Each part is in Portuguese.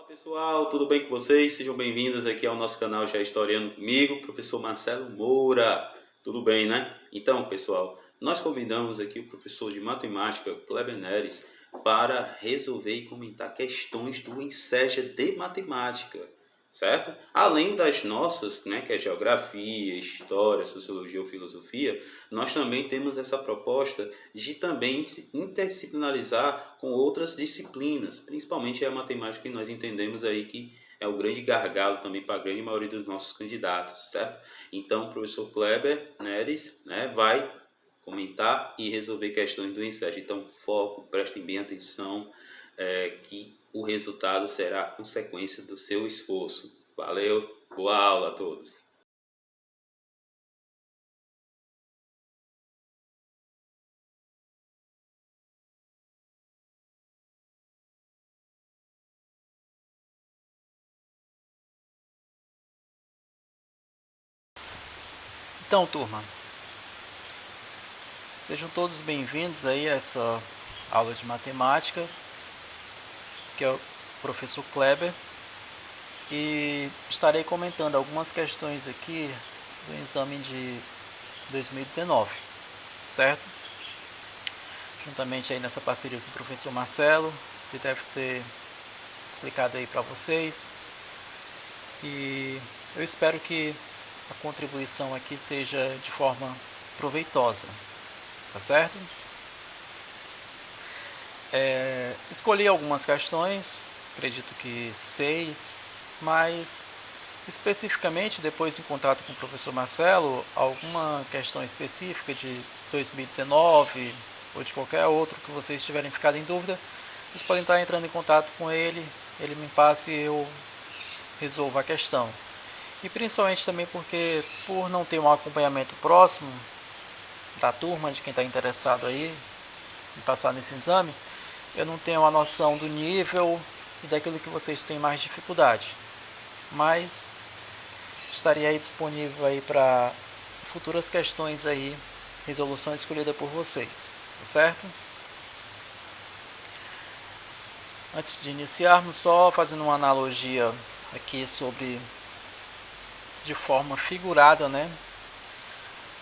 Fala pessoal, tudo bem com vocês? Sejam bem-vindos aqui ao nosso canal Já Historiando comigo, professor Marcelo Moura. Tudo bem, né? Então, pessoal, nós convidamos aqui o professor de matemática, Kleber Neres, para resolver e comentar questões do Enseja de matemática, certo? Além das nossas, né, que é geografia, história, sociologia ou filosofia, nós também temos essa proposta de também interdisciplinarizar com outras disciplinas, principalmente a matemática, que nós entendemos aí que é o grande gargalo também para a grande maioria dos nossos candidatos, certo? Então, o professor Kleber Neres, né, vai comentar e resolver questões do Enseja. Então, foco, prestem bem atenção, que o resultado será a consequência do seu esforço. Valeu, boa aula a todos! Então, turma, sejam todos bem-vindos aí a essa aula de matemática, que é o professor Kleber, e estarei comentando algumas questões aqui do exame de 2019, certo? Juntamente aí nessa parceria com o professor Marcelo, que deve ter explicado aí para vocês, e eu espero que a contribuição aqui seja de forma proveitosa, tá certo? Escolhi algumas questões, acredito que 6, mas especificamente depois em contato com o professor Marcelo, alguma questão específica de 2019 ou de qualquer outro que vocês tiverem ficado em dúvida, vocês podem estar entrando em contato com ele, ele me passe e eu resolvo a questão. E principalmente também porque, por não ter um acompanhamento próximo da turma, de quem está interessado aí em passar nesse exame, eu não tenho a noção do nível e daquilo que vocês têm mais dificuldade. Mas estaria aí disponível aí para futuras questões aí, resolução escolhida por vocês, tá certo? Antes de iniciarmos, só fazendo uma analogia aqui sobre, de forma figurada, né,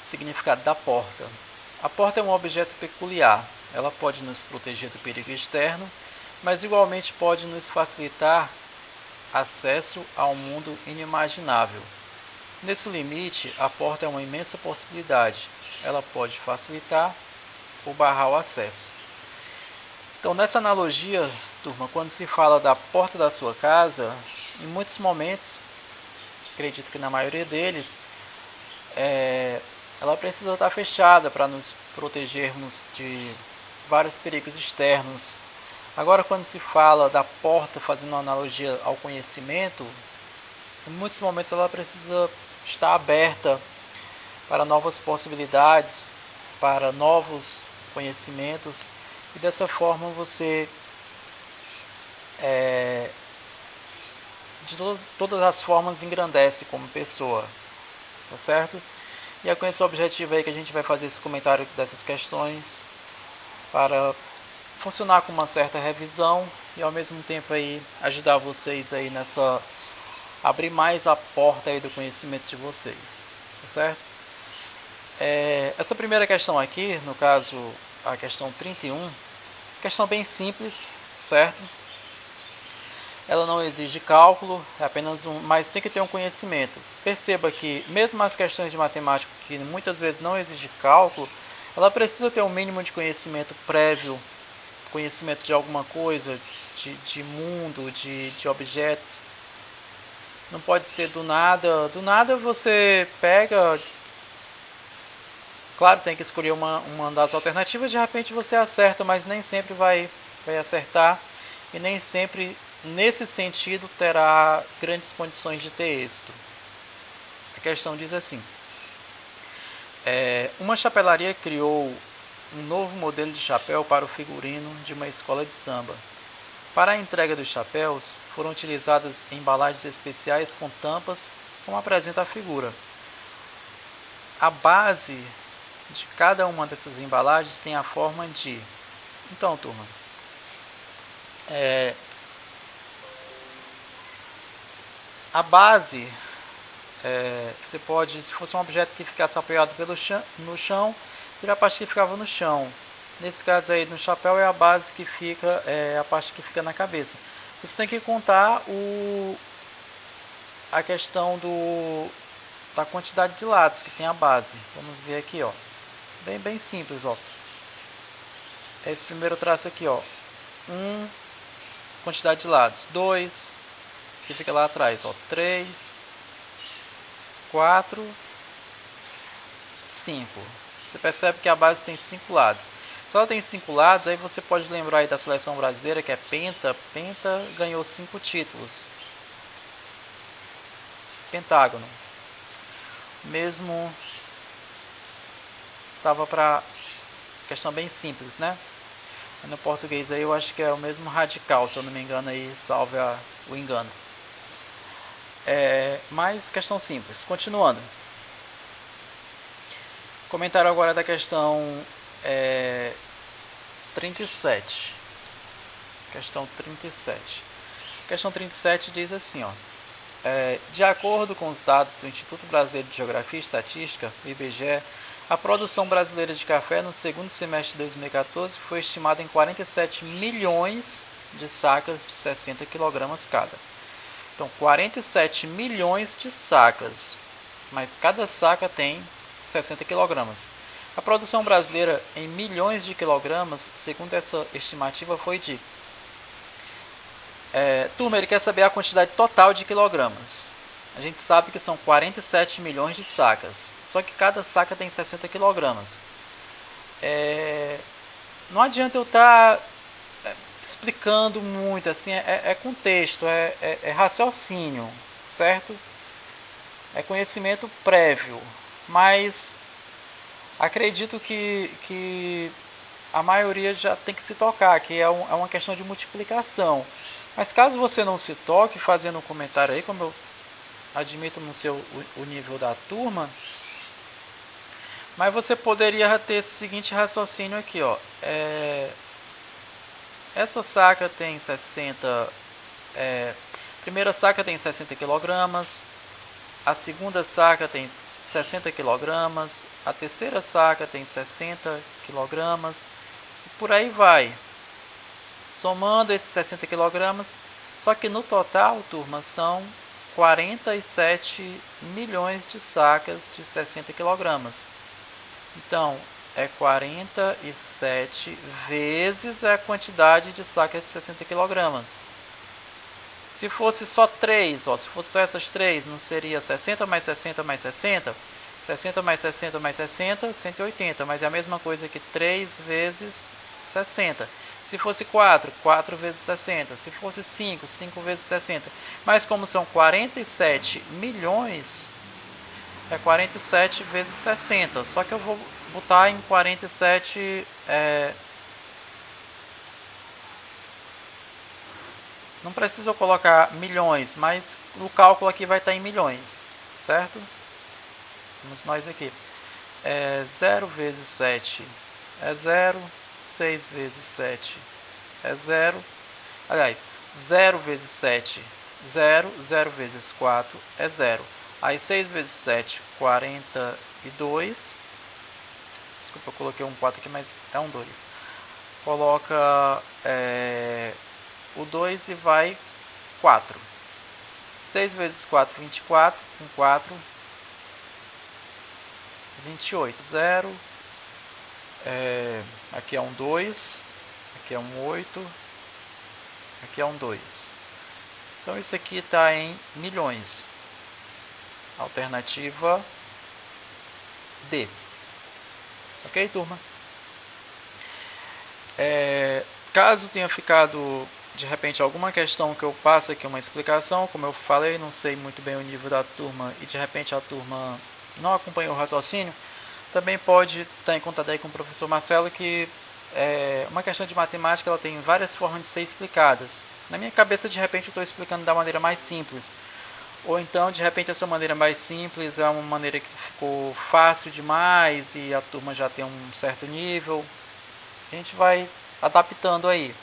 o significado da porta. A porta é um objeto peculiar. Ela pode nos proteger do perigo externo, mas igualmente pode nos facilitar acesso a um mundo inimaginável. Nesse limite, a porta é uma imensa possibilidade. Ela pode facilitar ou barrar o acesso. Então, nessa analogia, turma, quando se fala da porta da sua casa, em muitos momentos, acredito que na maioria deles, ela precisa estar fechada para nos protegermos de vários perigos externos. Agora, quando se fala da porta, fazendo uma analogia ao conhecimento, em muitos momentos ela precisa estar aberta para novas possibilidades, para novos conhecimentos, e dessa forma você, de todas as formas, engrandece como pessoa, tá certo? E é com esse objetivo aí que a gente vai fazer esse comentário dessas questões, para funcionar com uma certa revisão e ao mesmo tempo aí ajudar vocês aí nessa, abrir mais a porta aí do conhecimento de vocês, tá certo? Essa primeira questão aqui, no caso a questão 31, questão bem simples, certo? Ela não exige cálculo, é apenas mas tem que ter um conhecimento. Perceba que mesmo as questões de matemática que muitas vezes não exigem cálculo, ela precisa ter um mínimo de conhecimento prévio, conhecimento de alguma coisa, de mundo, de objetos. Não pode ser do nada você pega, claro, tem que escolher uma das alternativas, de repente você acerta, mas nem sempre vai acertar e nem sempre nesse sentido terá grandes condições de ter êxito. A questão diz assim: uma chapelaria criou um novo modelo de chapéu para o figurino de uma escola de samba. Para a entrega dos chapéus, foram utilizadas embalagens especiais com tampas, como apresenta a figura. A base de cada uma dessas embalagens tem a forma de... Então, turma, a base, você pode, se fosse um objeto que ficasse apoiado no chão, virar a parte que ficava no chão. Nesse caso aí, no chapéu é a base que fica, a parte que fica na cabeça. Você tem que contar a questão da quantidade de lados que tem a base. Vamos ver aqui, ó. Bem simples, ó. Esse primeiro traço aqui, ó. 1, quantidade de lados. 2, que fica lá atrás, ó. 3, 4, 5. Você percebe que a base tem 5 lados. Se ela tem 5 lados, aí você pode lembrar aí da seleção brasileira, que é penta. Penta ganhou 5 títulos. Pentágono. Mesmo estava para questão bem simples, né? No português aí eu acho que é o mesmo radical, se eu não me engano aí, salve o engano. Mais questão simples. Continuando. Comentário agora da questão 37. Questão 37. Questão 37 diz assim, ó. De acordo com os dados do Instituto Brasileiro de Geografia e Estatística, o IBGE, a produção brasileira de café no segundo semestre de 2014 foi estimada em 47 milhões de sacas de 60 kg cada. Então, 47 milhões de sacas, mas cada saca tem 60 kg. A produção brasileira em milhões de quilogramas, segundo essa estimativa, foi de... turma, ele quer saber a quantidade total de quilogramas. A gente sabe que são 47 milhões de sacas, só que cada saca tem 60 quilogramas. Não adianta eu estar explicando muito, assim, é contexto, é raciocínio, certo? É conhecimento prévio, mas acredito que a maioria já tem que se tocar, que é uma questão de multiplicação. Mas caso você não se toque, fazendo um comentário aí, como eu admito no seu o nível da turma, mas você poderia ter esse seguinte raciocínio aqui, ó. Essa saca tem 60, primeira saca tem 60 kg, a segunda saca tem 60 kg, a terceira saca tem 60 kg, e por aí vai. Somando esses 60 kg, só que no total, turma, são 47 milhões de sacas de 60 kg. Então, é 47 vezes a quantidade de sacas de 60 kg. Se fosse só 3, ó, se fosse só essas 3, não seria 60 mais 60 mais 60? 60 mais 60 mais 60, 180, mas é a mesma coisa que 3 vezes 60. Se fosse 4, 4 vezes 60. Se fosse 5, 5 vezes 60. Mas como são 47 milhões, é 47 vezes 60. Só que eu vou botar em 47... não precisa colocar milhões, mas o cálculo aqui vai estar em milhões, certo? Vamos nós aqui. 0 vezes 7 é 0. 6 vezes 7 é 0. Aliás, 0 vezes 7, 0. 0 vezes 4 é 0. Aí 6 vezes 7, 42. Desculpa, eu coloquei um 4 aqui, mas é um 2. Coloca o 2 e vai 4. 6 vezes 4, 24. Com 4, 28. 0. Aqui é um 2, aqui é um 8, aqui é um 2. Então isso aqui está em milhões. Alternativa D. Ok, turma? Caso tenha ficado de repente alguma questão que eu passe aqui uma explicação, como eu falei, não sei muito bem o nível da turma e de repente a turma não acompanhou o raciocínio, também pode estar em contato aí com o professor Marcelo, que uma questão de matemática ela tem várias formas de ser explicadas. Na minha cabeça, de repente, eu estou explicando da maneira mais simples. Ou então, de repente, essa maneira mais simples é uma maneira que ficou fácil demais e a turma já tem um certo nível. A gente vai adaptando aí.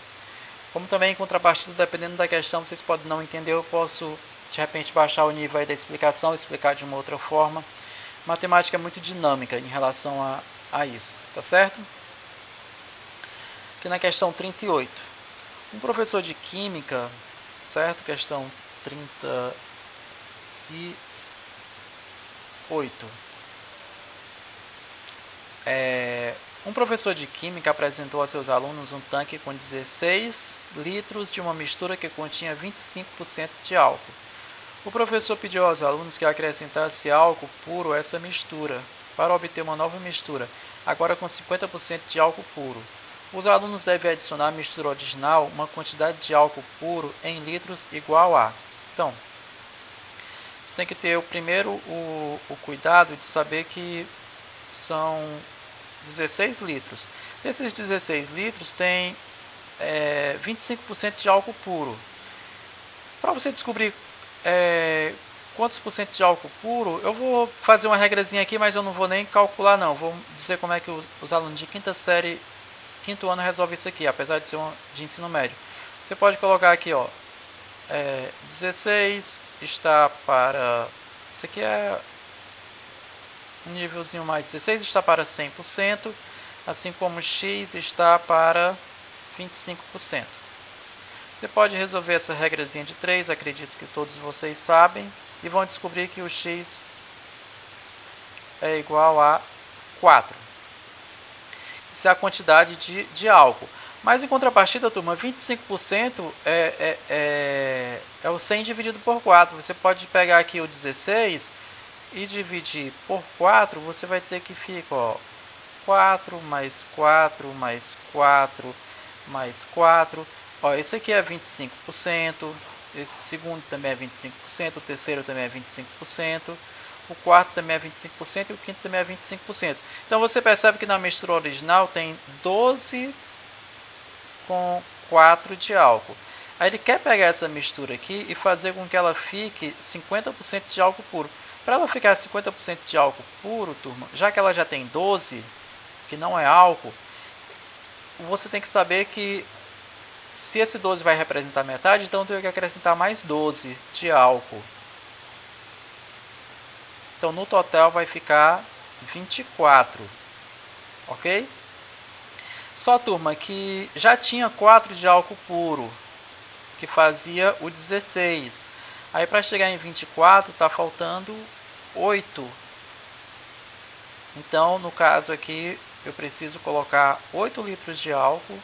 Como também, em contrapartida, dependendo da questão, vocês podem não entender, eu posso de repente baixar o nível aí da explicação, explicar de uma outra forma. Matemática é muito dinâmica em relação a isso, tá certo? Aqui na questão 38. Um professor de química, certo? Questão 38. Um professor de química apresentou a seus alunos um tanque com 16 litros de uma mistura que continha 25% de álcool. O professor pediu aos alunos que acrescentasse álcool puro a essa mistura, para obter uma nova mistura, agora com 50% de álcool puro. Os alunos devem adicionar à mistura original uma quantidade de álcool puro em litros igual a... Então, você tem que ter primeiro o cuidado de saber que são 16 litros. Desses 16 litros tem 25% de álcool puro. Para você descobrir quantos por cento de álcool puro, eu vou fazer uma regrazinha aqui, mas eu não vou nem calcular não. Vou dizer como é que os alunos de quinta série, quinto ano resolvem isso aqui, apesar de ser de ensino médio. Você pode colocar aqui, ó, 16 está para... Isso aqui é um nívelzinho mais. 16 está para 100%, assim como x está para 25%. Você pode resolver essa regrazinha de 3, acredito que todos vocês sabem, e vão descobrir que o x é igual a 4. Isso é a quantidade de álcool. Mas em contrapartida, turma, 25% é o 100 dividido por 4. Você pode pegar aqui o 16 e dividir por 4, você vai ter que ficar, ó, 4 mais 4 mais 4 mais 4. Ó, esse aqui é 25%, esse segundo também é 25%, o terceiro também é 25%, o quarto também é 25% e o quinto também é 25%. Então você percebe que na mistura original tem 12 com 4 de álcool. Aí ele quer pegar essa mistura aqui e fazer com que ela fique 50% de álcool puro. Para ela ficar 50% de álcool puro, turma, já que ela já tem 12, que não é álcool, você tem que saber que se esse 12 vai representar metade, então eu tenho que acrescentar mais 12 de álcool. Então no total vai ficar 24. Ok? Só, turma, que já tinha 4 de álcool puro, que fazia o 16. Aí para chegar em 24 está faltando 8. Então no caso aqui eu preciso colocar 8 litros de álcool,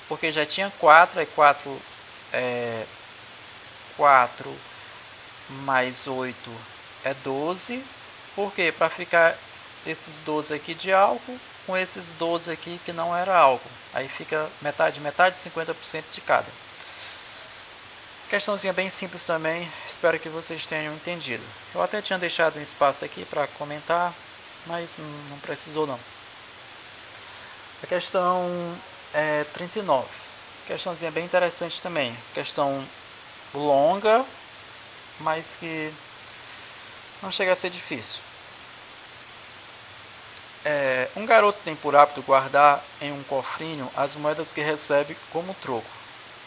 porque já tinha 4, aí 4 mais 8 é 12. Por quê? Para ficar esses 12 aqui de álcool com esses 12 aqui que não era álcool. Aí fica metade, 50% de cada. Questãozinha bem simples também, espero que vocês tenham entendido. Eu até tinha deixado um espaço aqui para comentar, mas não precisou não. A questão 39. Questãozinha bem interessante também. Questão longa, mas que não chega a ser difícil. Um garoto tem por hábito guardar em um cofrinho as moedas que recebe como troco.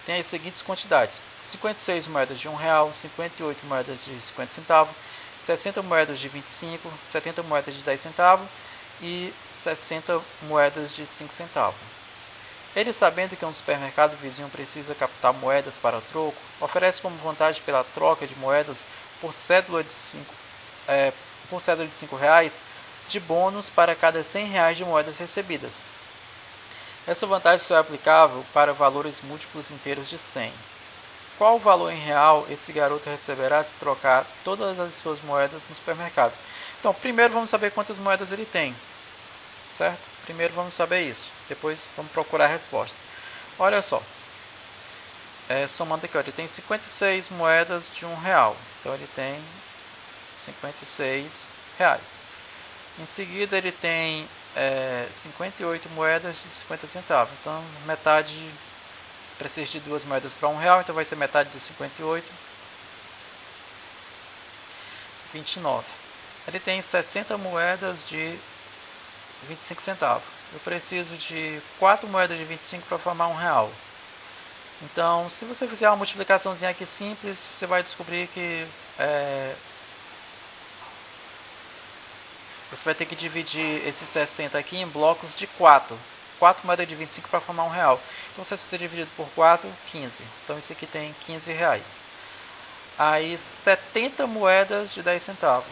Tem as seguintes quantidades: 56 moedas de R$1, 58 moedas de 50 centavos, 60 moedas de 25, 70 moedas de 10 centavos e 60 moedas de 5 centavos. Ele, sabendo que um supermercado vizinho precisa captar moedas para troco, oferece como vantagem pela troca de moedas por cédula de 5 reais de bônus para cada 100 reais de moedas recebidas. Essa vantagem só é aplicável para valores múltiplos inteiros de 100. Qual o valor em real esse garoto receberá se trocar todas as suas moedas no supermercado? Então, primeiro vamos saber quantas moedas ele tem, certo? Primeiro vamos saber isso, depois vamos procurar a resposta. Olha só, somando aqui, ó, ele tem 56 moedas de R$1, então ele tem 56 reais. Em seguida ele tem 58 moedas de 50 centavos, então metade, precisa de duas moedas para R$1, então vai ser metade de 58, 29. Ele tem 60 moedas de 25 centavos. Eu preciso de 4 moedas de 25 para formar R$1. Então, se você fizer uma multiplicaçãozinha aqui simples, você vai descobrir que você vai ter que dividir esses 60 aqui em blocos de 4. 4 moedas de 25 para formar R$1. Então, 60 dividido por 4, 15. Então, isso aqui tem R$15. Aí, 70 moedas de 10 centavos.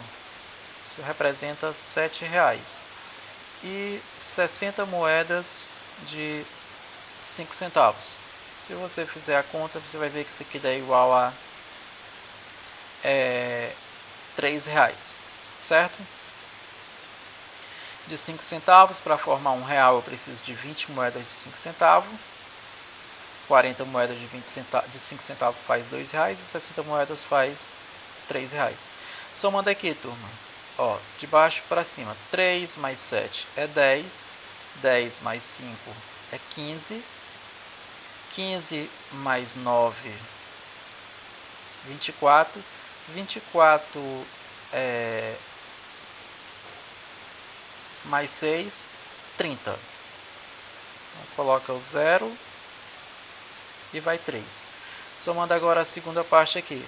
Isso representa R$7. E 60 moedas de 5 centavos. Se você fizer a conta, você vai ver que isso aqui dá igual a R$3, certo? De 5 centavos, para formar R$1 eu preciso de 20 moedas de 5 centavos. 40 moedas de 5 centavos faz R$2 e 60 moedas faz R$3. Somando aqui, turma, ó, de baixo para cima, 3 mais 7 é 10, 10 mais 5 é 15, 15 mais 9, 24, 24 mais 6, 30. Então, coloca o 0 e vai 3. Somando agora a segunda parte aqui.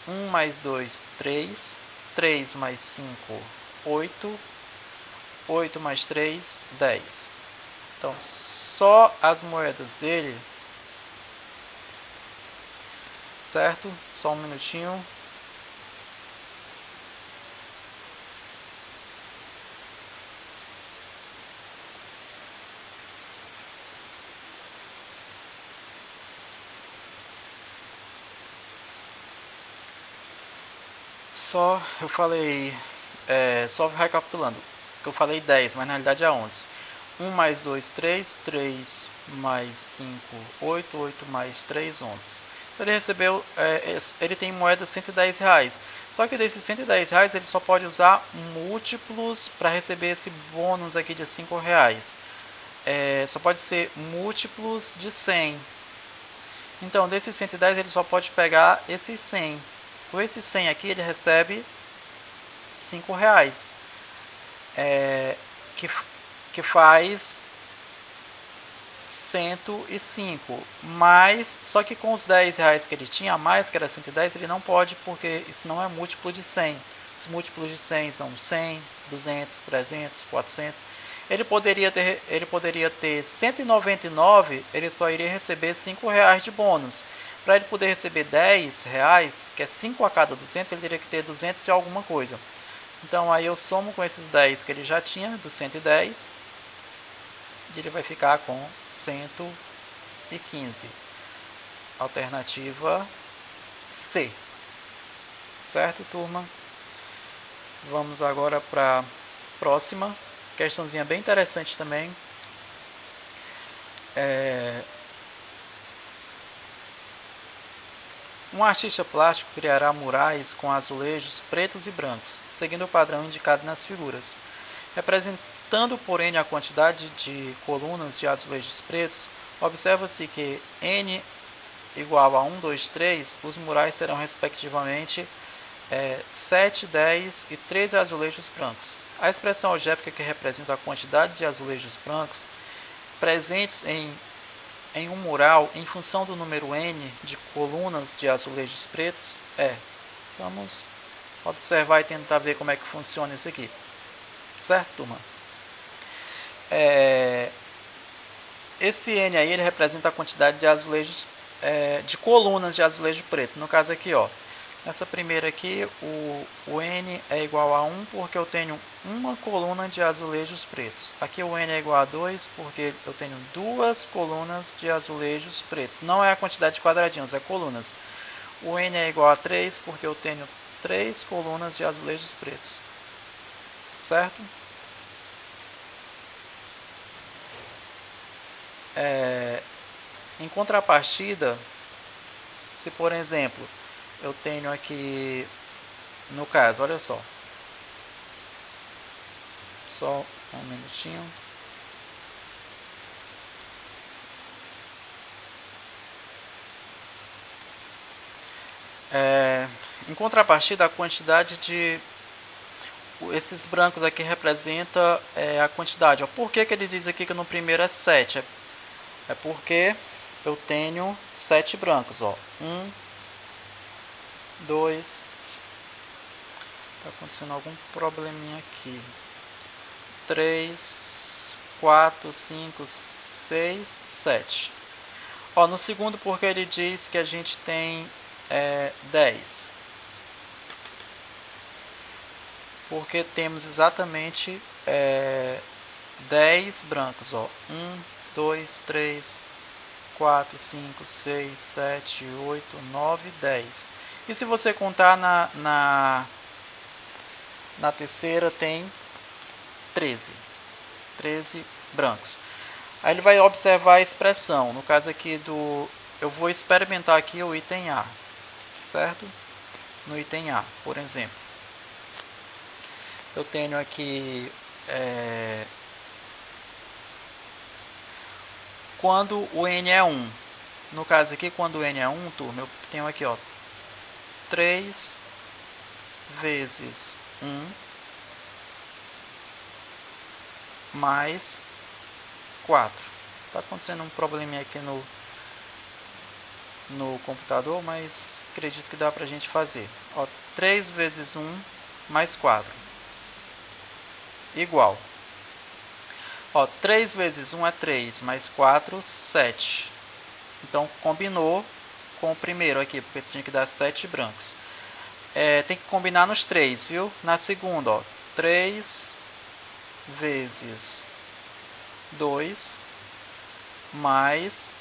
1 mais 2, 3. 3 mais 5, 8. 8 mais 3, 10. Então, só as moedas dele, certo? Só um minutinho. Só recapitulando, que eu falei 10, mas na realidade é 11. 1 mais 2, 3, 3 mais 5, 8, 8 mais 3, 11. Ele recebeu, ele tem moeda R$110. Só que desses R$110 ele só pode usar múltiplos para receber esse bônus aqui de R$5. Só pode ser múltiplos de 100. Então, desses 110 ele só pode pegar esses 100. Com esse 100 aqui ele recebe R$5, que faz 105, mas só que com os R$10 que ele tinha a mais, que era 110, ele não pode, porque isso não é múltiplo de 100. Os múltiplos de 100 são 100, 200, 300, 400. Ele poderia ter 199, ele só iria receber R$5 de bônus. Para ele poder receber R$10, que é 5 a cada 200, ele teria que ter 200 e alguma coisa. Então aí eu somo com esses 10 que ele já tinha, dos 110, e ele vai ficar com 115. Alternativa C. Certo, turma? Vamos agora para a próxima. Questãozinha bem interessante também. Um artista plástico criará murais com azulejos pretos e brancos, seguindo o padrão indicado nas figuras. Representando por N a quantidade de colunas de azulejos pretos, observa-se que N igual a 1, 2, 3, os murais serão respectivamente 7, 10 e 13 azulejos brancos. A expressão algébrica que representa a quantidade de azulejos brancos presentes em um mural em função do número N de colunas de azulejos pretos vamos observar e tentar ver como é que funciona isso aqui. Certo, turma? Esse N aí ele representa a quantidade de azulejos, de colunas de azulejo preto. No caso aqui, ó, nessa primeira aqui, o N é igual a 1 porque eu tenho uma coluna de azulejos pretos. Aqui o N é igual a 2 porque eu tenho duas colunas de azulejos pretos. Não é a quantidade de quadradinhos, é colunas. O N é igual a 3 porque eu tenho 3 colunas de azulejos pretos. Certo? Em contrapartida, se por exemplo, eu tenho aqui, no caso, olha só um minutinho. Em contrapartida, a quantidade de esses brancos aqui representa a quantidade. Por que ele diz aqui que no primeiro é 7? É porque eu tenho 7 brancos, ó. 1, 2, tá acontecendo algum probleminha aqui. 3, 4, 5, 6, 7. Ó, no segundo, porque ele diz que a gente tem 10. Porque temos exatamente 10 brancos, ó. 1, 2, 3, 4, 5, 6, 7, 8, 9, 10. E se você contar na terceira, tem 13 brancos. Aí ele vai observar a expressão. No caso aqui eu vou experimentar aqui o item A, certo? No item A, por exemplo, eu tenho aqui quando o n é 1. No caso aqui, quando o n é 1, turma, eu tenho aqui, ó, 3 vezes 1 mais 4. Está acontecendo um probleminha aqui no computador, mas acredito que dá pra gente fazer. Ó, 3 vezes 1 mais 4 igual. Ó, 3 vezes 1 é 3, mais 4, 7. Então, combinou com o primeiro aqui, porque tinha que dar 7 brancos. Tem que combinar nos 3, viu? Na segunda, ó, 3 vezes 2 mais...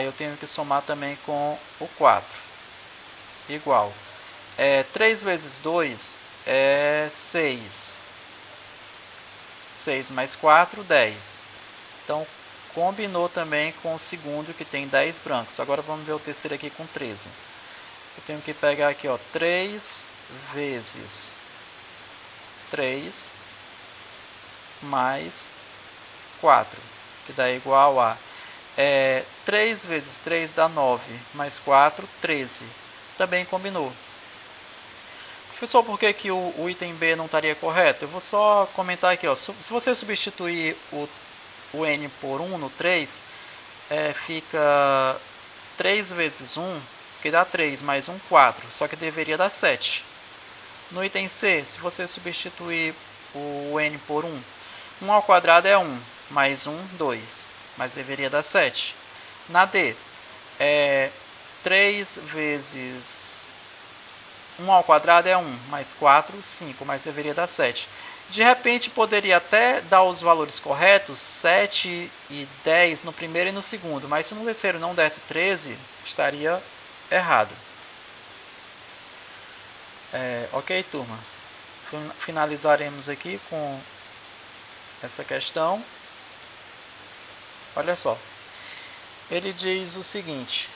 eu tenho que somar também com o 4. Igual. 3 vezes 2 é 6. 6 mais 4, 10. Então, combinou também com o segundo, que tem 10 brancos. Agora vamos ver o terceiro aqui com 13. Eu tenho que pegar aqui, ó, 3 vezes 3 mais 4, que dá igual a 3 vezes 3 dá 9, mais 4, 13. Também combinou. Professor, por que o item B não estaria correto? Eu vou só comentar aqui, ó. Se você substituir o n por 1 no 3, fica 3 vezes 1, que dá 3, mais 1, 4. Só que deveria dar 7. No item C, se você substituir o n por 1, 1 ao quadrado é 1, mais 1, 2, mas deveria dar 7. Na D, 3 vezes 1 ao quadrado é 1, mais 4, 5, mas deveria dar 7. De repente, poderia até dar os valores corretos, 7 e 10 no primeiro e no segundo, mas se no terceiro não desse 13, estaria errado. Ok, turma? Finalizaremos aqui com essa questão. Olha só. Ele diz o seguinte: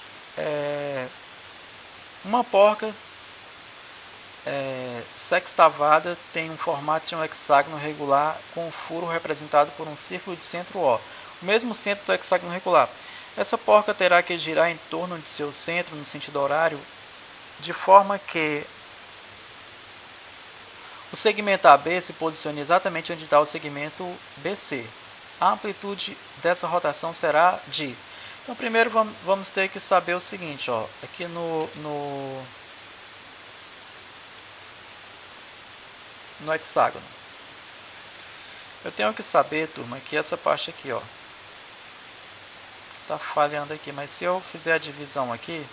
uma porca sextavada tem um formato de um hexágono regular com um furo representado por um círculo de centro O, o mesmo centro do hexágono regular. Essa porca terá que girar em torno de seu centro no sentido horário, de forma que o segmento AB se posicione exatamente onde está o segmento BC. A amplitude dessa rotação será de... Então, primeiro vamos ter que saber o seguinte, ó, aqui no hexágono. Eu tenho que saber, turma, que essa parte aqui, ó, tá falhando aqui, mas se eu fizer a divisão aqui,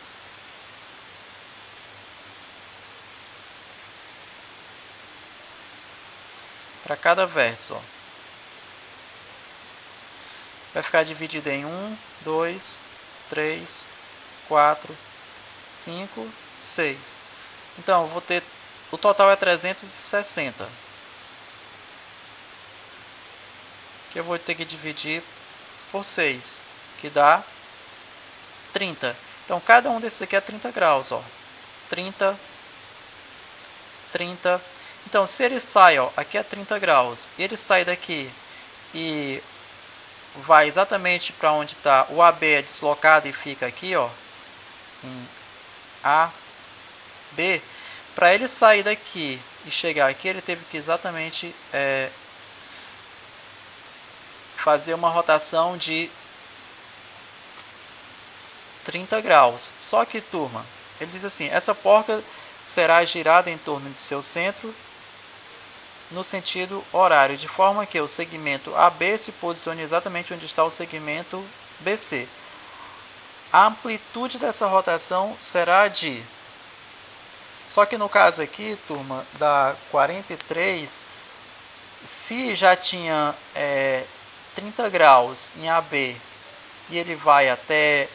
para cada vértice, ó, vai ficar dividido em 1, 2, 3, 4, 5, 6. Então, eu vou ter... O total é 360. Que eu vou ter que dividir por 6, que dá 30. Então, cada um desses aqui é 30 graus, ó. 30, 30. Então, se ele sai, ó, aqui é 30 graus, ele sai daqui e vai exatamente para onde está o AB, é deslocado e fica aqui, ó, em A, B. Para ele sair daqui e chegar aqui, ele teve que exatamente fazer uma rotação de 30 graus. Só que, turma, ele diz assim, essa porca será girada em torno de seu centro no sentido horário, de forma que o segmento AB se posicione exatamente onde está o segmento BC. A amplitude dessa rotação será de... Só que no caso aqui, turma, da 43, se já tinha 30 graus em AB e ele vai até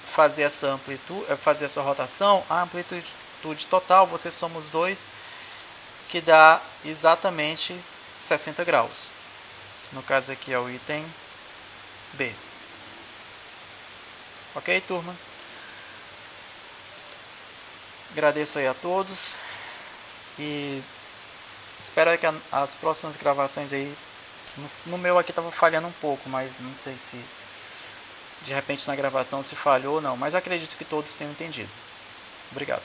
fazer essa rotação, a amplitude total, você soma os dois, que dá exatamente 60 graus. No caso aqui é o item B. Ok, turma? Agradeço aí a todos e espero que as próximas gravações aí, no meu aqui estava falhando um pouco, mas não sei se de repente na gravação se falhou ou não, mas acredito que todos tenham entendido. Obrigado.